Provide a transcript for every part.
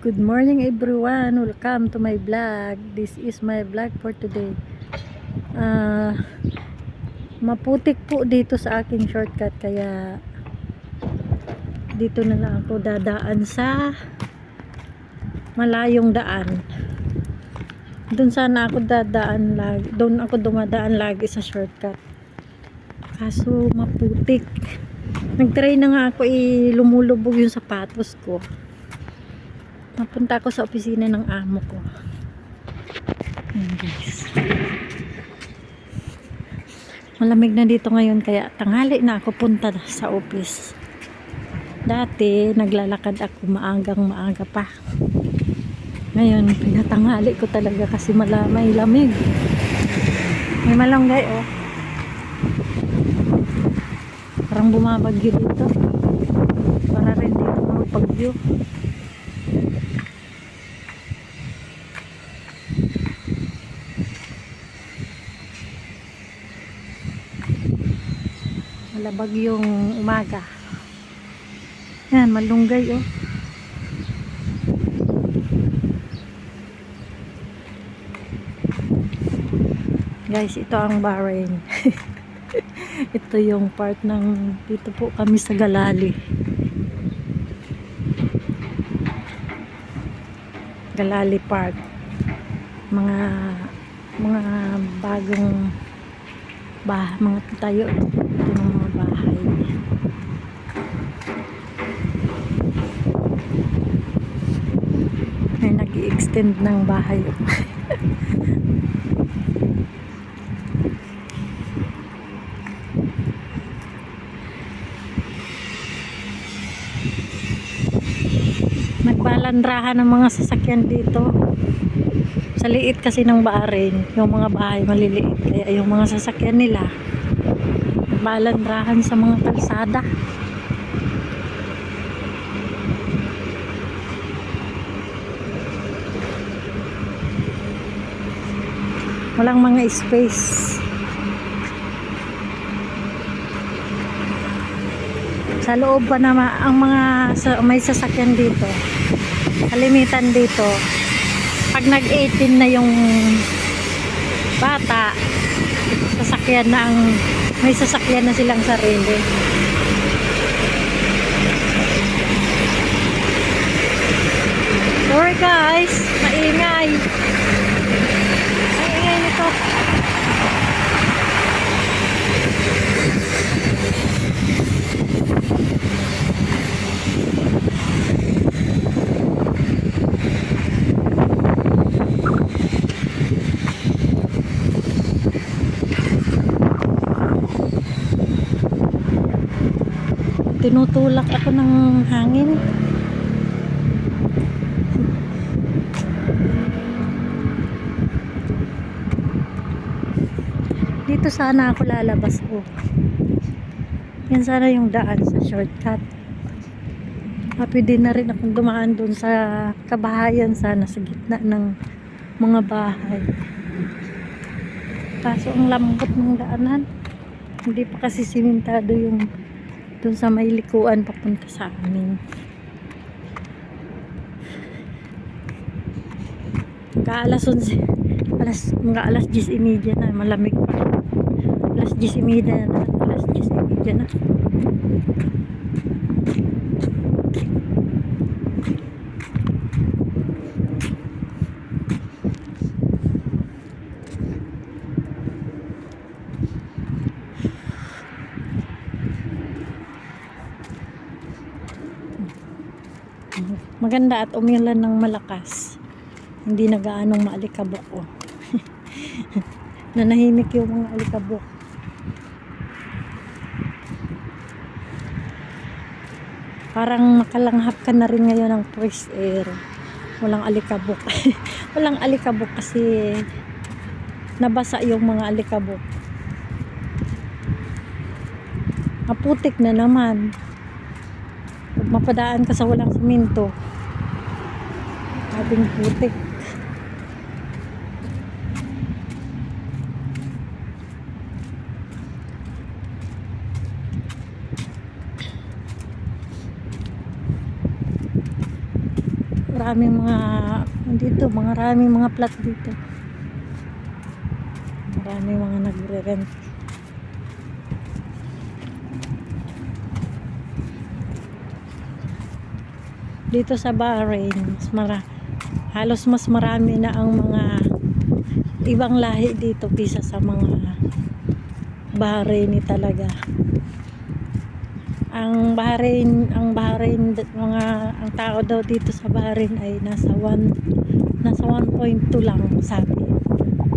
Good morning everyone, welcome to my vlog. This is my vlog for today. Maputik po dito sa aking shortcut, kaya dito na lang ako dadaan sa malayong daan. Doon sana ako dadaan lagi, doon ako dumadaan lagi sa shortcut, kaso maputik. Nagtry na nga ako, lumulubog yung sapatos ko. Napunta ako sa opisina ng amo ko. Ayan guys, malamig na dito ngayon, kaya tanghali na ako punta sa office. Dati naglalakad ako maaga pa. Ngayon pinatanghali ko talaga kasi may lamig. May malunggay oh. Parang bumabagyo dito. Para rin dito magpagyo. Malabag yung umaga. Yan, malunggay oh. Guys, ito ang Bahrain. Ito yung part ng, dito po kami sa Galali. Galali Park. Mga bagong mga tayo ito ng mga bahay. May nag-i-extend ng bahay. Nagbalandrahan ng mga sasakyan dito. Sa liit kasi ng Bahrain, yung mga bahay maliliit, kaya yung mga sasakyan nila nagbalandrahan sa mga kalsada. Walang mga space. Sa loob pa naman ang mga may sasakyan dito. Kalimitan dito, pag nag-18 na yung bata, sasakyan na may sasakyan na silang sarili. Sorry guys, maingay nito. Tinutulak ako ng hangin. Dito sana ako lalabas ko. Yan sana yung daan sa shortcut. Pwede na rin akong dumaan dun sa kabahayan sana, sa gitna ng mga bahay. Kaso ang lambot ng daanan. Hindi pa kasi simentado yung dun sa may likuan papunta sa amin. Mga alas 10:30 na, malamig pa. Alas 10:30 na, alas 10:30 na. Maganda at umilan ng malakas. Hindi na gaanong maalikabok oh. Nanahimik yung mga alikabok. Parang makalanghap ka na rin ngayon ng fresh air. Walang alikabok. Walang alikabok kasi nabasa yung mga alikabok. Maputik na naman. Pag mapadaan ka sa walang siminto, ating putik. maraming mga dito, maraming mga flat dito. Maraming mga nagre-rent. Dito sa Bahrain, halos mas marami na ang mga ibang lahi dito kaysa sa mga Bahraini talaga. Ang Bahrain ang tao daw dito sa Bahrain ay nasa 1.2 lang sabi.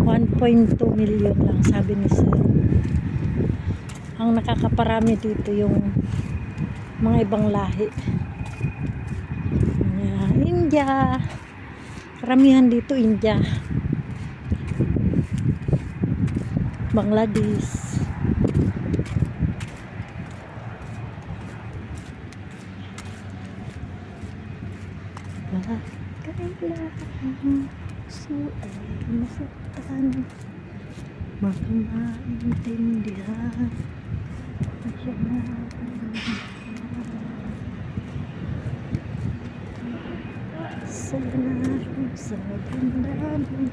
1.2 million lang sabi ni Sir. Ang nakakaparami dito yung mga ibang lahi. India. Karamihan dito India. Bangladesh. Kailangan puso ay masaktan, maintindihan. Sana sa damdamin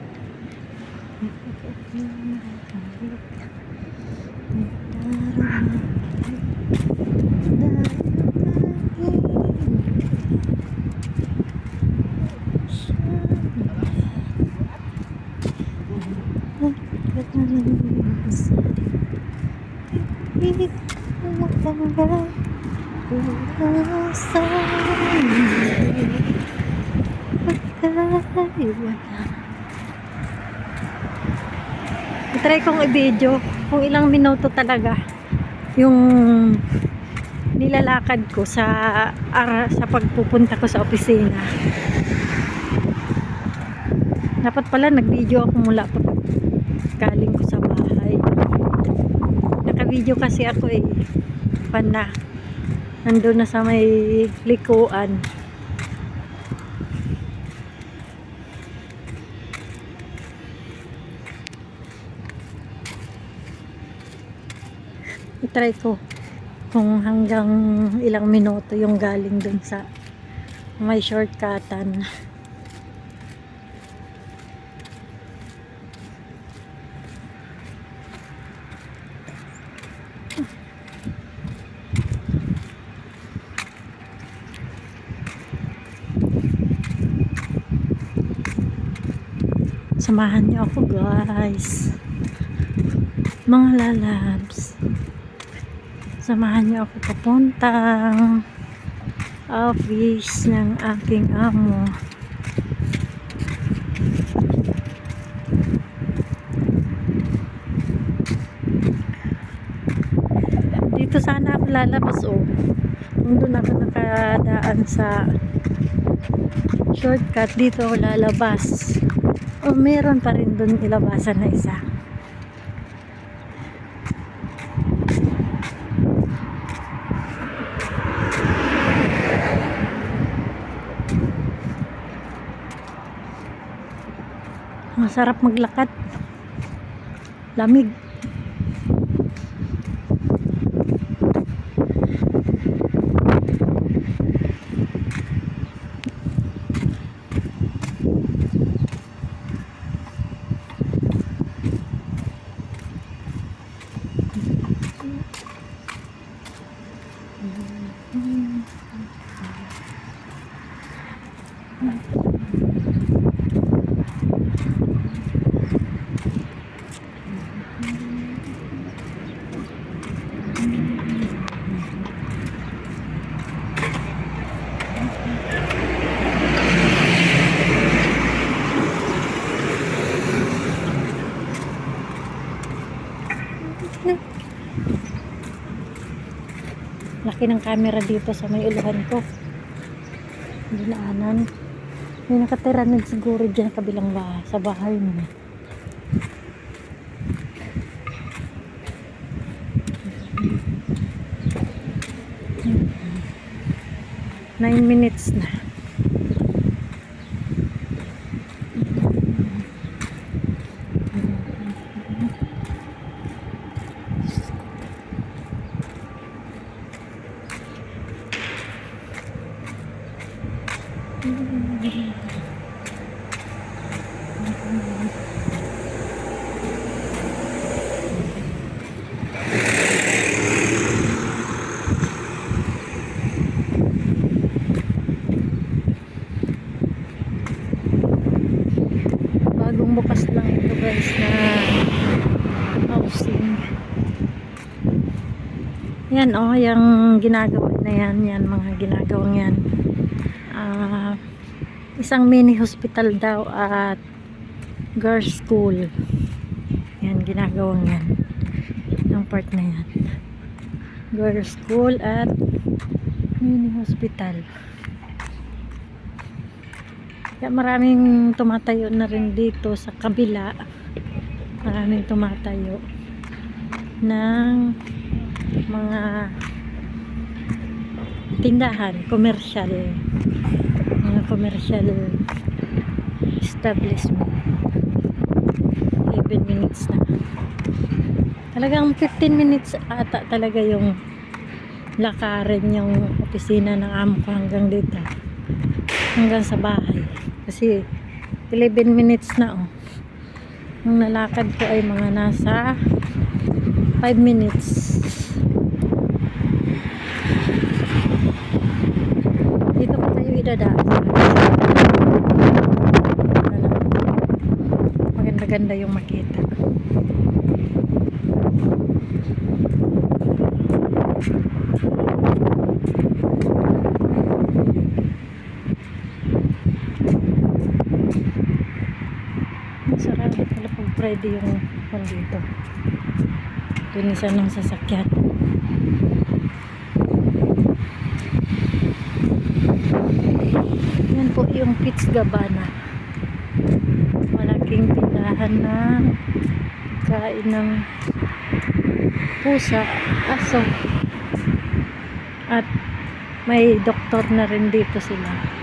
try kong i-video kung ilang minuto talaga yung nilalakad ko sa pagpupunta ko sa opisina. Dapat pala nag-video ako mula pa galing ko sa bahay. Naka-video kasi ako nandun na sa may likuan. I-try ko kung hanggang ilang minuto yung galing dun sa may shortcutan. Samahan niyo ako guys, mga lalabs. Samahan niyo ako papuntang office ng aking amo. Dito sana ako lalabas kung doon ako nakadaan sa shortcut, dito ako lalabas. Meron pa rin doon ilabasan na isa. Masarap maglakad. Lamig. Laki ng camera dito sa may uluhan ko. Dinaanan. May nakatira na siguro dyan kabilang sa bahay mo. 9 minutes na. Bagong bukas lang ito guys na housing. Yan oh, yung ginagawa na yan mga ginagawang yan. Isang mini hospital daw at girls school. Yan ginagawang yan. Yung part na yan. Girls school at mini hospital. Kaya maraming tumatayo na rin dito sa kabila. Maraming tumatayo ng mga tindahan, commercial, mga commercial establishment. 11 minutes na. Talagang 15 minutes ata talaga yung lakarin yung opisina ng amo ko hanggang dito. Hanggang sa bahay. Kasi 11 minutes na oh. Yung nalakad ko ay mga nasa 5 minutes. Dito pa tayo idadaan. Maganda-ganda yung makita. Sarap pala pag Friday yung dito. Linisan ng sasakyan. Yan po yung Peach Gabana. Malaking tindahan na kain ng pusa, aso. At may doktor na rin dito sila.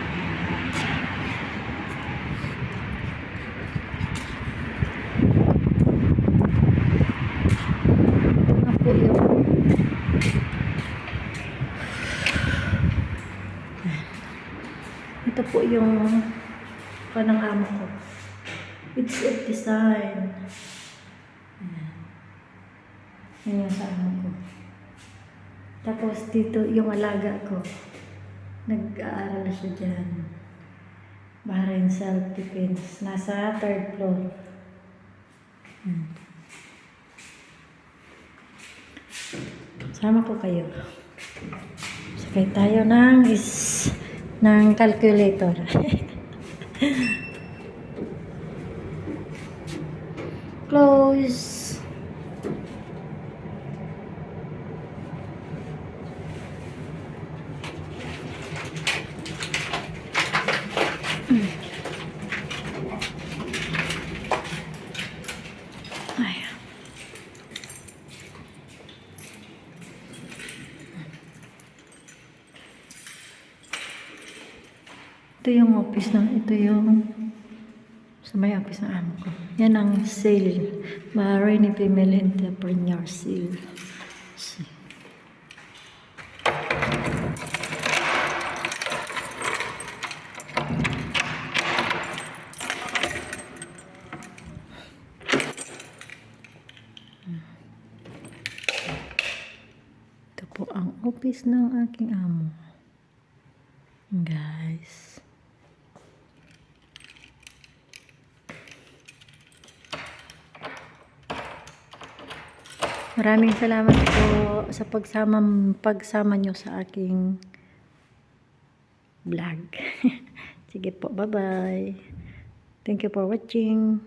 Ito po yung panangamo ko. It's a design. Yan yung sa amo ko. Tapos dito yung alaga ko. Nag-aaral siya dyan. Bahrain Self-Defense. Nasa 3rd floor. Sama ko kayo. Sakay tayo ng calculator. Close. Ay. Ito yung office ito yung sa may office ng amo ko. Yan ang sale. Bahraini Female Entrepreneur Sale. Ito po ang office ng aking amo. Guys. Maraming salamat po sa pagsama nyo sa aking vlog. Sige po, bye-bye. Thank you for watching.